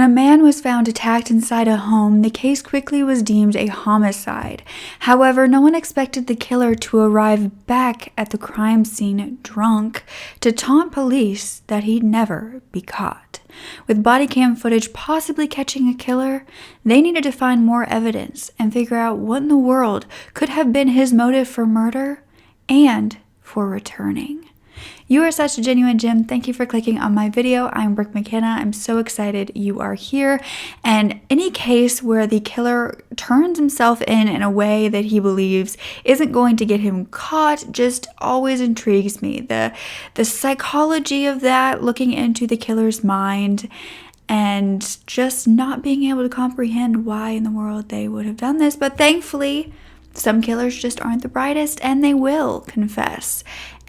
When a man was found attacked inside a home, the case quickly was deemed a homicide. However, no one expected the killer to arrive back at the crime scene drunk to taunt police that he'd never be caught. With body cam footage possibly catching a killer, they needed to find more evidence and figure out what in the world could have been his motive for murder and for returning. You are such a genuine gem. Thank you for clicking on my video. I'm Brooke Makenna. I'm so excited you are here. And any case where the killer turns himself in a way that he believes isn't going to get him caught just always intrigues me. The psychology of that, looking into the killer's mind and just not being able to comprehend why in the world they would have done this. But thankfully, some killers just aren't the brightest and they will confess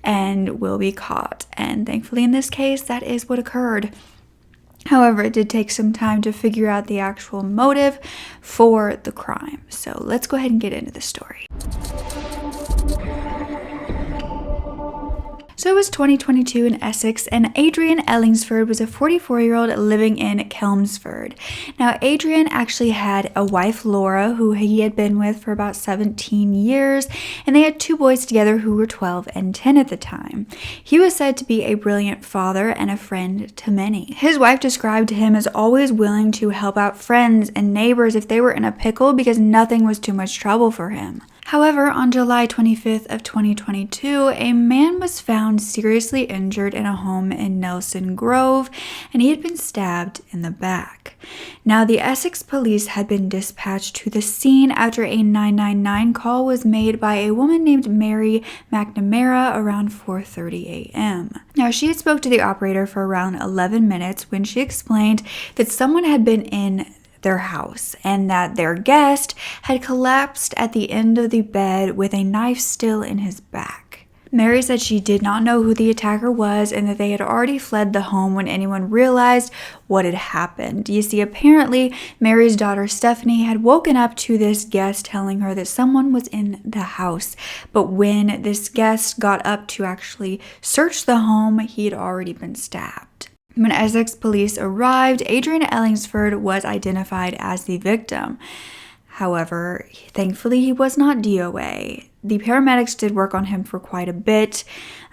and will be caught. And thankfully in this case, that is what occurred. However, it did take some time to figure out the actual motive for the crime. So let's go ahead and get into the story. So it was 2022 in Essex, and Adrian Ellingford was a 44-year-old living in Chelmsford. Now, Adrian actually had a wife, Laura, who he had been with for about 17 years, and they had two boys together who were 12 and 10 at the time. He was said to be a brilliant father and a friend to many. His wife described him as always willing to help out friends and neighbors if they were in a pickle because nothing was too much trouble for him. However, on July 25th of 2022, a man was found seriously injured in a home in Nelson Grove, and he had been stabbed in the back. Now, the Essex police had been dispatched to the scene after a 999 call was made by a woman named Marek McNamara around 4:30 a.m. Now, she had spoke to the operator for around 11 minutes when she explained that someone had been in their house and that their guest had collapsed at the end of the bed with a knife still in his back. Mary said she did not know who the attacker was and that they had already fled the home when anyone realized what had happened. You see, apparently Mary's daughter Stephanie had woken up to this guest telling her that someone was in the house, but when this guest got up to actually search the home, he had already been stabbed. When Essex police arrived, Adrian Ellingford was identified as the victim. However, thankfully he was not DOA. The paramedics did work on him for quite a bit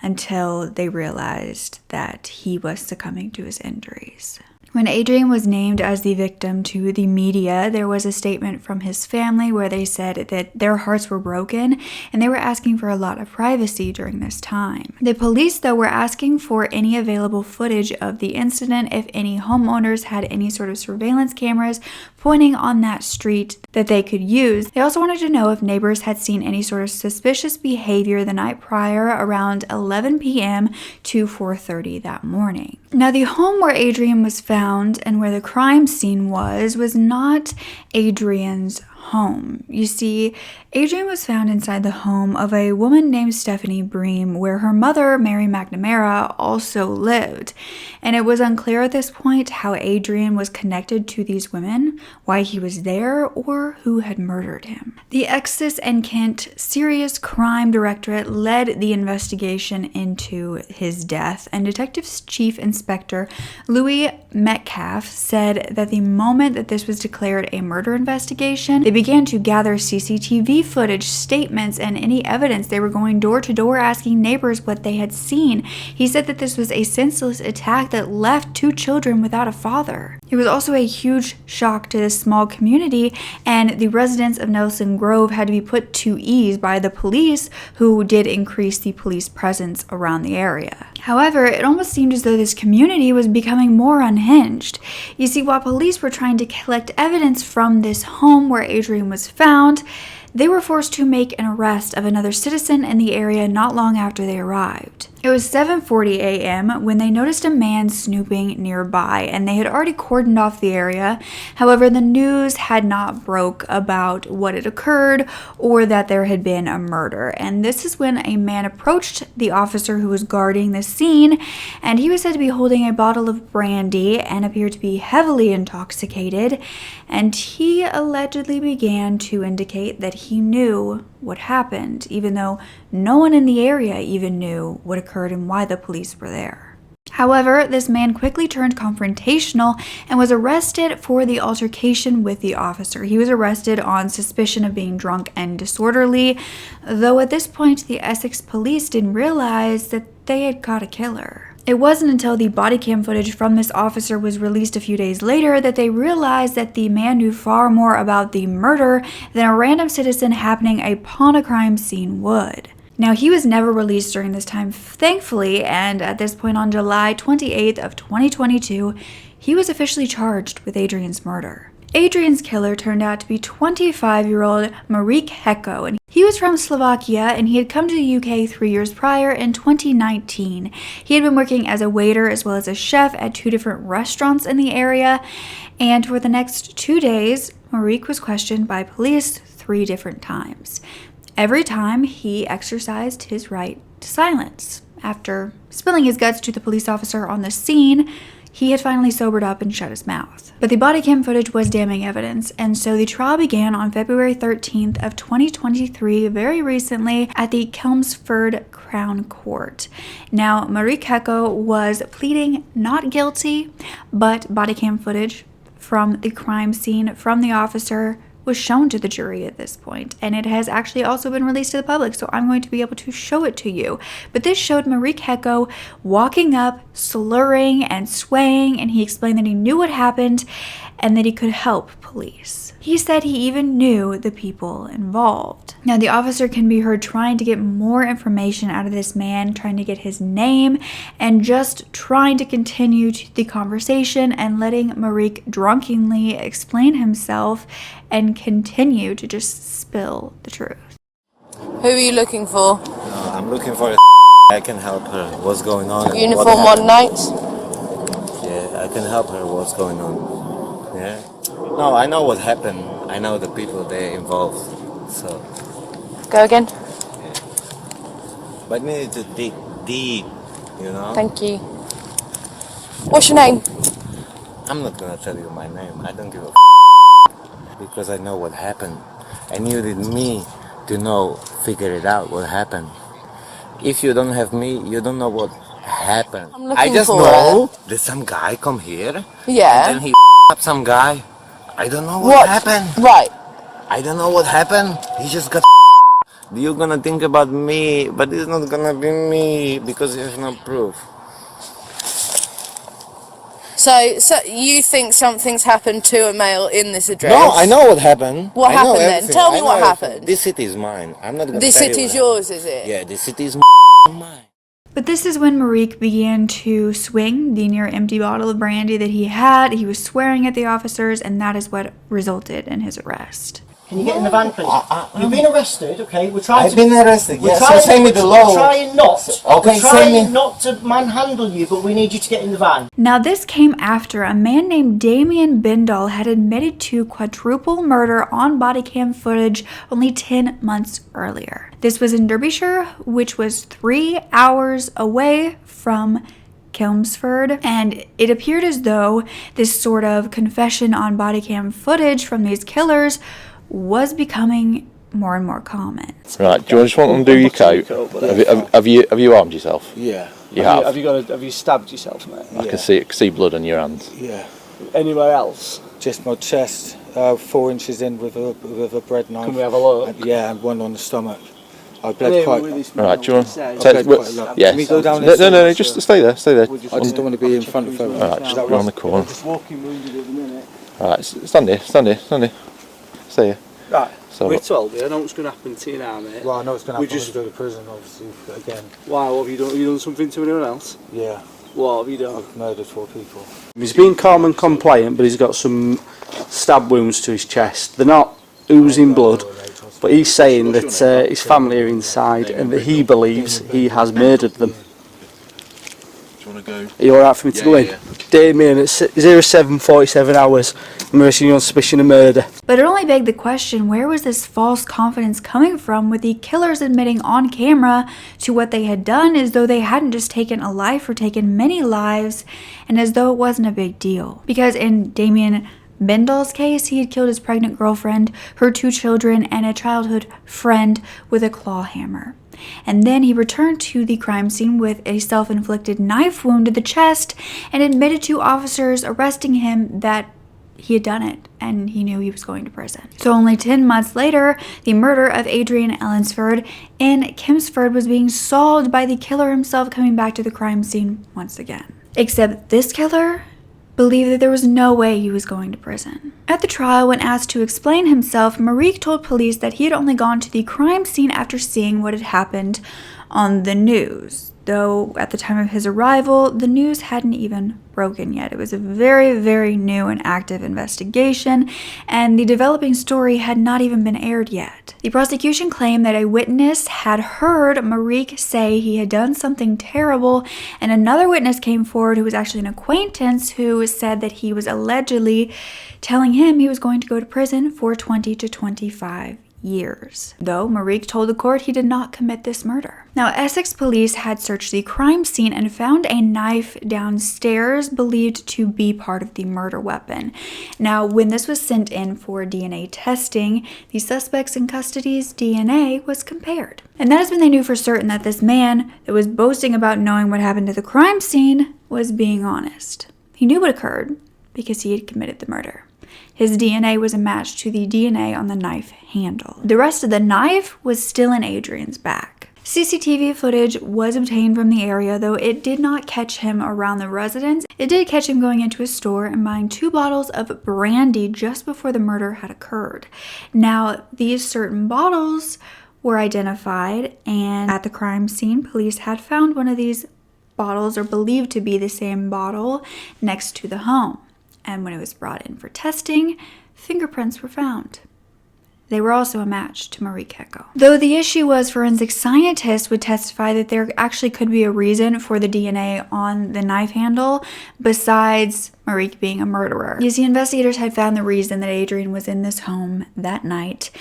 until they realized that he was succumbing to his injuries. When Adrian was named as the victim to the media, there was a statement from his family where they said that their hearts were broken and they were asking for a lot of privacy during this time. The police, though, were asking for any available footage of the incident if any homeowners had any sort of surveillance cameras pointing on that street that they could use. They also wanted to know if neighbors had seen any sort of suspicious behavior the night prior around 11 p.m. to 4:30 that morning. Now, the home where Adrian was found and where the crime scene was not Adrian's home. You see, Adrian was found inside the home of a woman named Stephanie Bream, where her mother, Mary McNamara, also lived. And it was unclear at this point how Adrian was connected to these women, why he was there, or who had murdered him. The Essex and Kent Serious Crime Directorate led the investigation into his death, and Detective Chief Inspector Louis Metcalf said that the moment that this was declared a murder investigation, they began to gather CCTV footage, statements, and any evidence. They were going door to door asking neighbors what they had seen. He said that this was a senseless attack that left two children without a father. It was also a huge shock to this small community, and the residents of Nelson Grove had to be put to ease by the police, who did increase the police presence around the area. However, it almost seemed as though this community was becoming more unhinged. You see, while police were trying to collect evidence from this home where Adrian was found, they were forced to make an arrest of another citizen in the area not long after they arrived. It was 7:40 a.m. when they noticed a man snooping nearby, and they had already cordoned off the area. However, the news had not broke about what had occurred or that there had been a murder. And this is when a man approached the officer who was guarding the scene, and he was said to be holding a bottle of brandy and appeared to be heavily intoxicated. And he allegedly began to indicate that he knew what happened, even though no one in the area even knew what occurred and why the police were there. However, this man quickly turned confrontational and was arrested for the altercation with the officer. He was arrested on suspicion of being drunk and disorderly, though at this point the Essex police didn't realize that they had caught a killer. It wasn't until the body cam footage from this officer was released a few days later that they realized that the man knew far more about the murder than a random citizen happening upon a crime scene would. Now, he was never released during this time, thankfully, and at this point on July 28th of 2022, he was officially charged with Adrian's murder. Adrian's killer turned out to be 25-year-old Marek Hecko, and he was from Slovakia and he had come to the UK 3 years prior in 2019. He had been working as a waiter as well as a chef at 2 different restaurants in the area, and for the next 2 days, Marek was questioned by police 3 different times. Every time, he exercised his right to silence. After spilling his guts to the police officer on the scene, he had finally sobered up and shut his mouth. But the body cam footage was damning evidence, and so the trial began on February 13th of 2023, very recently, at the Chelmsford Crown Court. Now, Marek Hecko was pleading not guilty, but body cam footage from the crime scene from the officer was shown to the jury at this point, and it has actually also been released to the public, so I'm going to be able to show it to you. But this showed Marek Hecko walking up, slurring and swaying, and he explained that he knew what happened and that he could help police. He said he even knew the people involved. Now, the officer can be heard trying to get more information out of this man, trying to get his name, and just trying to continue the conversation and letting Marek drunkenly explain himself and continue to just spill the truth. Who are you looking for? I'm looking for a I can help her. What's going on? Uniform on nights? Yeah, I can help her. What's going on? Yeah. No, I know what happened. I know the people they involved. So. Go again. Yeah. But we need to dig deep, you know. Thank you. What's your name? I'm not gonna tell you my name. I don't give a because I know what happened, and you need me to know, figure it out what happened. If you don't have me, you don't know what happened. I just know that some guy come here, yeah, and then he up some guy. I don't know what happened. Right. I don't know what happened. He just got. You're gonna think about me, but it's not gonna be me because there's no proof. So you think something's happened to a male in this address? No, I know what happened. What happened then? Tell me what happened. This city is mine. I'm not gonna This tell you city's what yours, happened. is it? Yeah, this city is mine. But this is when Marek began to swing the near empty bottle of brandy that he had. He was swearing at the officers, and that is what resulted in his arrest. Can you get in the van, please? You've been arrested, okay? I've been arrested, yes. So send me the We're law. trying not. Okay, we're trying not to manhandle you, but we need you to get in the van. Now, this came after a man named Damien Bindall had admitted to quadruple murder on body cam footage only 10 months earlier. This was in Derbyshire, which was 3 hours away from Chelmsford, and it appeared as though this sort of confession on body cam footage from these killers was becoming more and more common. Right, do you just want to undo your coat? Have you armed yourself? Yeah. You have? Have you stabbed yourself, mate? I can see blood on your hands. Yeah. Anywhere else? Just my chest, 4 inches in with a bread knife. Can we have a look? Yeah, and one on the stomach. I bled quite. Right, do you want? Yeah. Can we go down? No, just stay there. I just don't want to be in front of her. All right, just go around the corner. Just walking wounded at the minute. All right, stand here. Stay here. Right. So, we're told you. I know what's going to happen to you now, mate. Well, I know it's going to happen when you go to prison, obviously, again. Why? What have you done? Have you done something to anyone else? Yeah. What have you done? I've murdered 4 people. He's been calm and compliant, but he's got some stab wounds to his chest. They're not oozing blood, but he's saying that his family are inside and that he believes he has murdered them. Do you want to go? Are you alright for me to go in? Yeah. Damien, it's 07:47 hours. I'm arresting you on suspicion of murder. But it only begged the question, where was this false confidence coming from with the killers admitting on camera to what they had done as though they hadn't just taken a life or taken many lives, and as though it wasn't a big deal? Because in Damien Bindall's case, he had killed his pregnant girlfriend, her 2 children, and a childhood friend with a claw hammer. And then he returned to the crime scene with a self-inflicted knife wound to the chest and admitted to officers arresting him that he had done it and he knew he was going to prison. So only 10 months later, the murder of Adrian Ellingford in Chelmsford was being solved by the killer himself coming back to the crime scene once again. Except this killer believed that there was no way he was going to prison. At the trial, when asked to explain himself, Marek told police that he had only gone to the crime scene after seeing what had happened on the news. Though at the time of his arrival, the news hadn't even broken yet. It was a very, very new and active investigation, and the developing story had not even been aired yet. The prosecution claimed that a witness had heard Marek say he had done something terrible, and another witness came forward who was actually an acquaintance who said that he was allegedly telling him he was going to go to prison for 20 to 25 years. Though Marek told the court he did not commit this murder. Now, Essex police had searched the crime scene and found a knife downstairs believed to be part of the murder weapon. Now, when this was sent in for DNA testing, the suspects in custody's DNA was compared. And that is when they knew for certain that this man that was boasting about knowing what happened to the crime scene was being honest. He knew what occurred because he had committed the murder. His DNA was a match to the DNA on the knife handle. The rest of the knife was still in Adrian's bag. CCTV footage was obtained from the area, though it did not catch him around the residence. It did catch him going into a store and buying 2 bottles of brandy just before the murder had occurred. Now, these certain bottles were identified, and at the crime scene, police had found one of these bottles, or believed to be the same bottle, next to the home. And when it was brought in for testing, fingerprints were found. They were also a match to Marek Hecko. Though the issue was forensic scientists would testify that there actually could be a reason for the DNA on the knife handle besides Marek being a murderer. You see, investigators had found the reason that Adrian was in this home that night,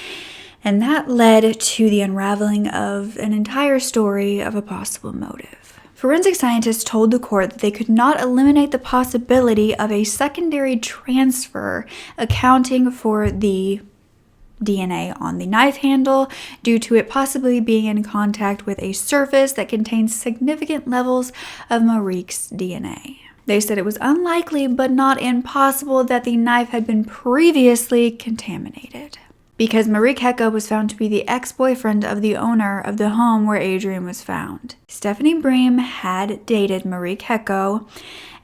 and that led to the unraveling of an entire story of a possible motive. Forensic scientists told the court that they could not eliminate the possibility of a secondary transfer accounting for the DNA on the knife handle due to it possibly being in contact with a surface that contained significant levels of Marek's DNA. They said it was unlikely but not impossible that the knife had been previously contaminated, because Marek Hecko was found to be the ex-boyfriend of the owner of the home where Adrian was found. Stephanie Bream had dated Marek Hecko,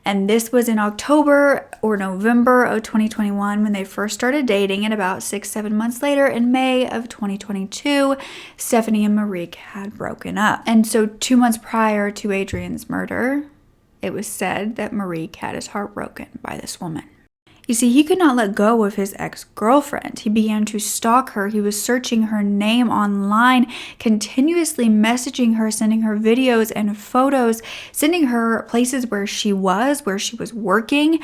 and this was in October or November of 2021 when they first started dating, and about 6-7 months later, in May of 2022, Stephanie and Marek had broken up. And so 2 months prior to Adrian's murder, it was said that Marek had his heart broken by this woman. You see, he could not let go of his ex-girlfriend. He began to stalk her. He was searching her name online, continuously messaging her, sending her videos and photos, sending her places where she was working,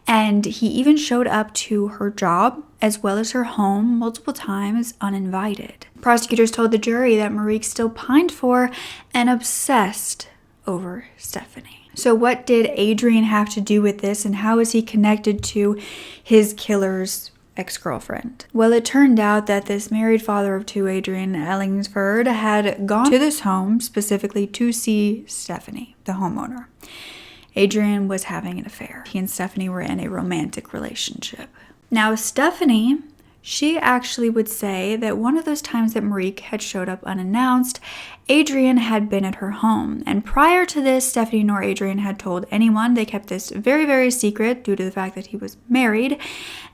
and he even showed up to her job as well as her home multiple times uninvited. Prosecutors told the jury that Marek still pined for and obsessed over Stephanie. So what did Adrian have to do with this, and how is he connected to his killer's ex-girlfriend? Well, it turned out that this married father of 2, Adrian Ellingford, had gone to this home specifically to see Stephanie, the homeowner. Adrian was having an affair. He and Stephanie were in a romantic relationship. Now, Stephanie, she actually would say that one of those times that Marek had showed up unannounced, Adrian had been at her home. And prior to this, Stephanie nor Adrian had told anyone. They kept this very, very secret due to the fact that he was married.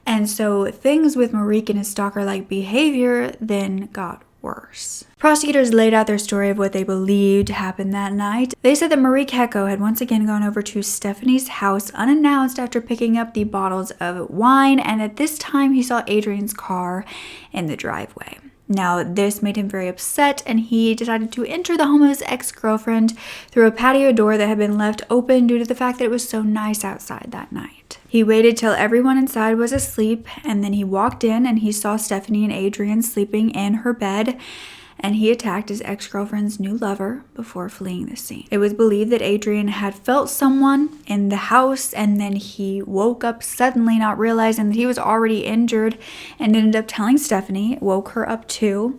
And so things with Marek and his stalker-like behavior then got worse. Prosecutors laid out their story of what they believed happened that night. They said that Marek Hecko had once again gone over to Stephanie's house unannounced after picking up the bottles of wine, and at this time he saw Adrian's car in the driveway. Now, this made him very upset, and he decided to enter the home of his ex-girlfriend through a patio door that had been left open due to the fact that it was so nice outside that night. He waited till everyone inside was asleep, and then he walked in and he saw Stephanie and Adrian sleeping in her bed, and he attacked his ex-girlfriend's new lover before fleeing the scene. It was believed that Adrian had felt someone in the house, and then he woke up suddenly, not realizing that he was already injured, and ended up telling Stephanie. It woke her up too.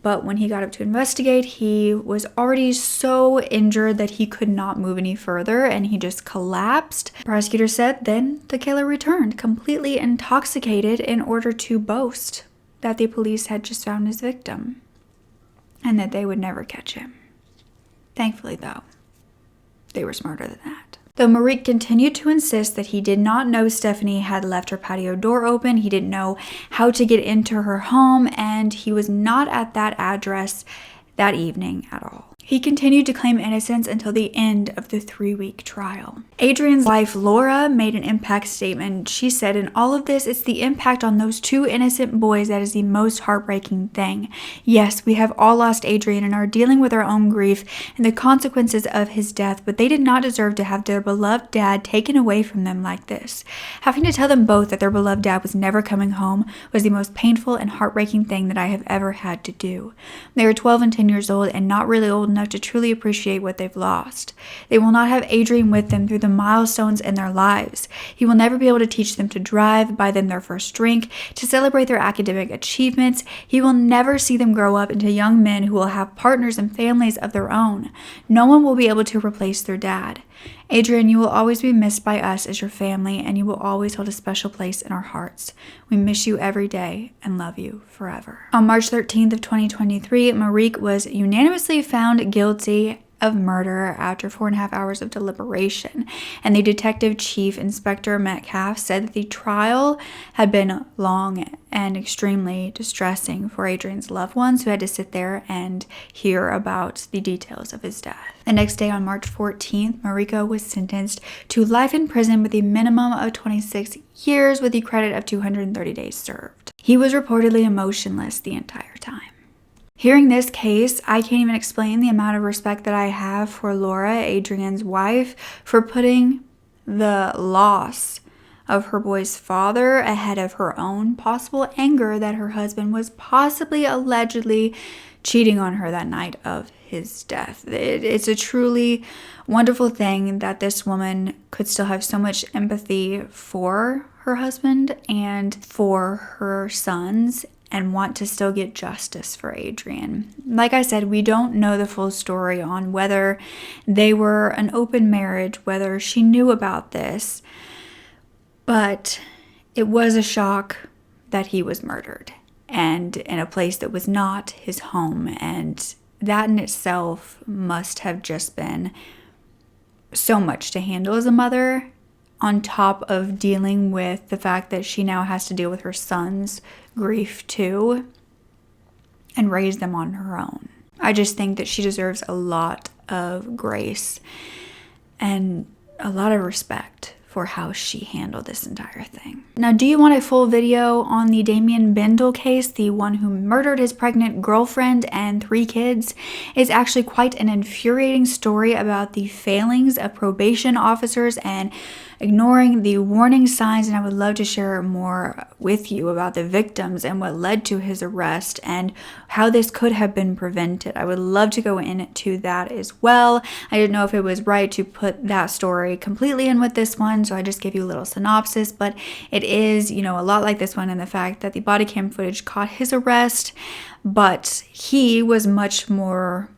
But when he got up to investigate, he was already so injured that he could not move any further and he just collapsed. Prosecutors said then the killer returned completely intoxicated in order to boast that the police had just found his victim and that they would never catch him. Thankfully, though, they were smarter than that. Though Marek continued to insist that he did not know Stephanie had left her patio door open, he didn't know how to get into her home, and he was not at that address that evening at all. He continued to claim innocence until the end of the 3-week trial. Adrian's wife, Laura, made an impact statement. She said, "In all of this, it's the impact on those 2 innocent boys that is the most heartbreaking thing. Yes, we have all lost Adrian and are dealing with our own grief and the consequences of his death, but they did not deserve to have their beloved dad taken away from them like this. Having to tell them both that their beloved dad was never coming home was the most painful and heartbreaking thing that I have ever had to do. They are 12 and 10 years old and not really old enough to truly appreciate what they've lost. They will not have Adrian with them through the milestones in their lives. He will never be able to teach them to drive, buy them their first drink, to celebrate their academic achievements. He will never see them grow up into young men who will have partners and families of their own. No one will be able to replace their dad. Adrian, you will always be missed by us as your family, and you will always hold a special place in our hearts. We miss you every day and love you forever." On March 13th of 2023, Marek was unanimously found guilty of murder after 4.5 hours of deliberation, and the detective chief inspector Metcalf said that the trial had been long and extremely distressing for Adrian's loved ones, who had to sit there and hear about the details of his death. The next day, on March 14th, Marek was sentenced to life in prison with a minimum of 26 years with the credit of 230 days served. He was reportedly emotionless the entire time. Hearing this case, I can't even explain the amount of respect that I have for Laura, Adrian's wife, for putting the loss of her boy's father ahead of her own possible anger that her husband was possibly allegedly cheating on her that night of his death. It's a truly wonderful thing that this woman could still have so much empathy for her husband and for her sons and want to still get justice for Adrian. Like I said, we don't know the full story on whether they were an open marriage, whether she knew about this, but it was a shock that he was murdered and in a place that was not his home, and that in itself must have just been so much to handle as a mother, on top of dealing with the fact that she now has to deal with her son's grief too and raise them on her own. I just think that she deserves a lot of grace and a lot of respect for how she handled this entire thing. Now, do you want a full video on the Damien Bindle case, the one who murdered his pregnant girlfriend and 3 kids? It's actually quite an infuriating story about the failings of probation officers and ignoring the warning signs, and I would love to share more with you about the victims and what led to his arrest and how this could have been prevented. I would love to go into that as well. I didn't know if it was right to put that story completely in with this one, so I just gave you a little synopsis, but it is, a lot like this one in the fact that the body cam footage caught his arrest, but he was much more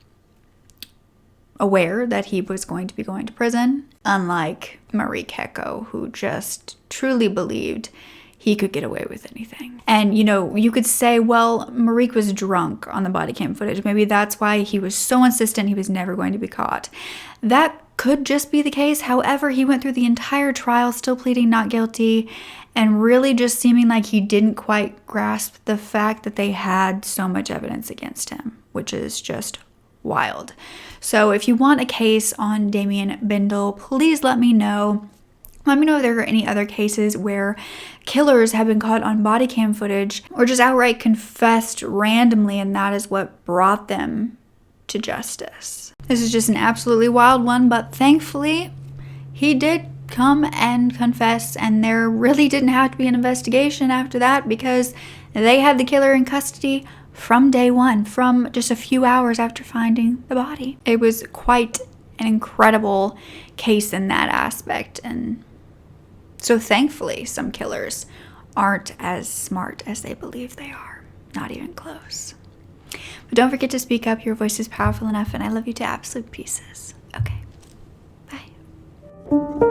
aware that he was going to be going to prison, unlike Marek Hecko, who just truly believed he could get away with anything. And, you could say, well, Marek was drunk on the body cam footage. Maybe that's why he was so insistent he was never going to be caught. That could just be the case. However, he went through the entire trial still pleading not guilty and really just seeming like he didn't quite grasp the fact that they had so much evidence against him, which is just wild. So if you want a case on Damien Bindle, please let me know. Let me know if there are any other cases where killers have been caught on body cam footage or just outright confessed randomly, and that is what brought them to justice. This is just an absolutely wild one, but thankfully he did come and confess, and there really didn't have to be an investigation after that because they had the killer in custody from day one, from just a few hours after finding the body. It was quite an incredible case in that aspect, and so thankfully some killers aren't as smart as they believe they are. Not even close. But don't forget to speak up. Your voice is powerful enough, and I love you to absolute pieces. Okay. Bye.